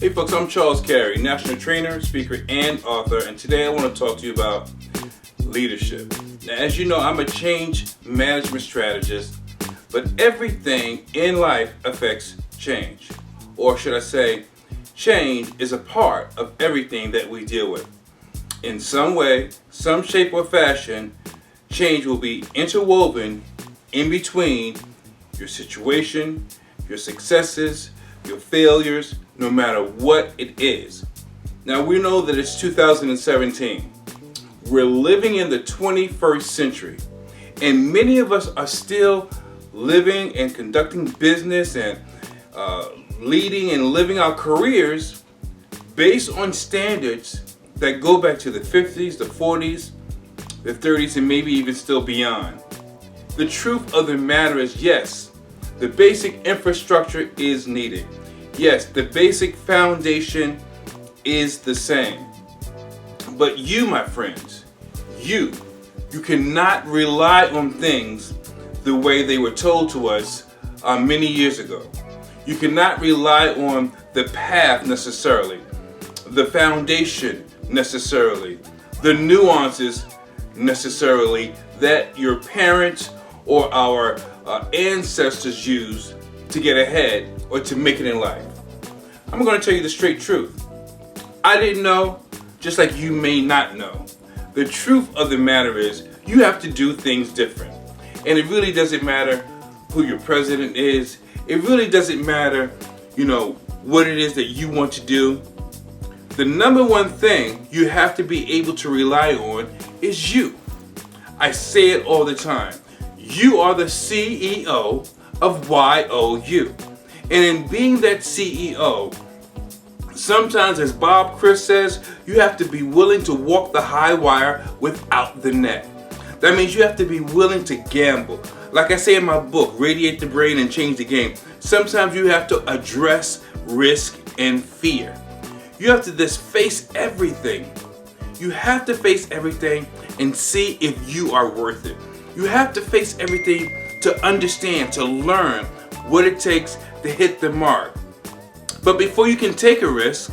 Hey folks, I'm Charles Cary, national trainer, speaker, and author, and today I want to talk to you about leadership. Now, as you know, I'm a change management strategist, but everything in life affects change. Or should I say, change is a part of everything that we deal with. In some way, some shape or fashion, change will be interwoven in between your situation, your successes, your failures, no matter what it is. Now we know that it's 2017. We're living in the 21st century, and many of us are still living and conducting business and leading and living our careers based on standards that go back to the 50s, the 40s, the 30s, and maybe even still beyond. The truth of the matter is, yes, the basic infrastructure is needed. Yes, the basic foundation is the same. But you, my friends, you cannot rely on things the way they were told to us many years ago. You cannot rely on the path necessarily, the foundation necessarily, the nuances necessarily that your parents or our ancestors used to get ahead or to make it in life. I'm going to tell you the straight truth. I didn't know, just like you may not know. The truth of the matter is, you have to do things different. And it really doesn't matter who your president is. It really doesn't matter, what it is that you want to do. The number one thing you have to be able to rely on is you. I say it all the time. You are the CEO of YOU. And in being that CEO, sometimes, as Bob Chris says, you have to be willing to walk the high wire without the net. That means you have to be willing to gamble. Like I say in my book, Radiate the Brain and Change the Game, sometimes you have to address risk and fear. You have to just face everything. You have to face everything and see if you are worth it. You have to face everything to understand, to learn what it takes to hit the mark. But before you can take a risk,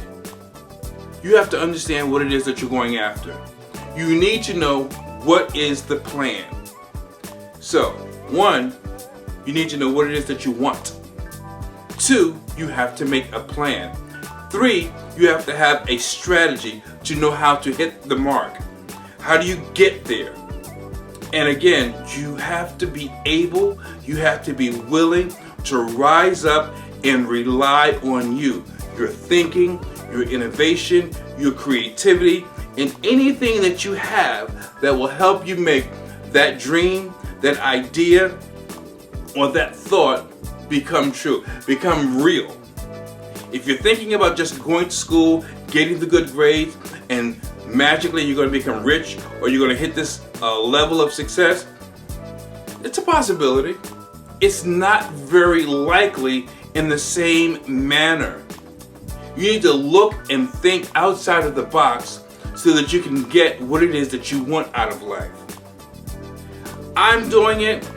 you have to understand what it is that you're going after. You need to know what is the plan. So, 1, you need to know what it is that you want. 2, you have to make a plan. 3, you have to have a strategy to know how to hit the mark. How do you get there? And again, you have to be able, you have to be willing to rise up and rely on you. Your thinking, your innovation, your creativity, and anything that you have that will help you make that dream, that idea, or that thought become true, become real. If you're thinking about just going to school, getting the good grades, and magically you're going to become rich, or you're going to hit this level of success, it's a possibility. It's not very likely in the same manner. You need to look and think outside of the box so that you can get what it is that you want out of life. I'm doing it,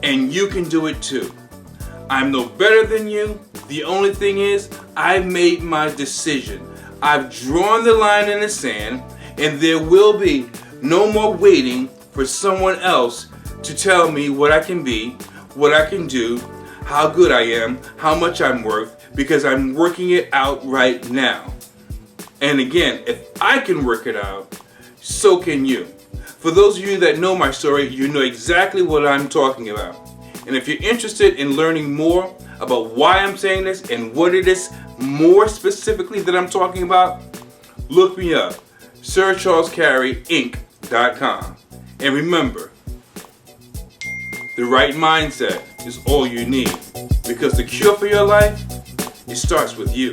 and you can do it too. I'm no better than you. The only thing is, I've made my decision. I've drawn the line in the sand, and there will be no more waiting for someone else to tell me what I can be, what I can do, how good I am, how much I'm worth, because I'm working it out right now. And again, if I can work it out, so can you. For those of you that know my story, you know exactly what I'm talking about. And if you're interested in learning more about why I'm saying this and what it is more specifically that I'm talking about, look me up, Sir Charles Cary Inc.com. And remember, the right mindset is all you need, because the cure for your life, it starts with you.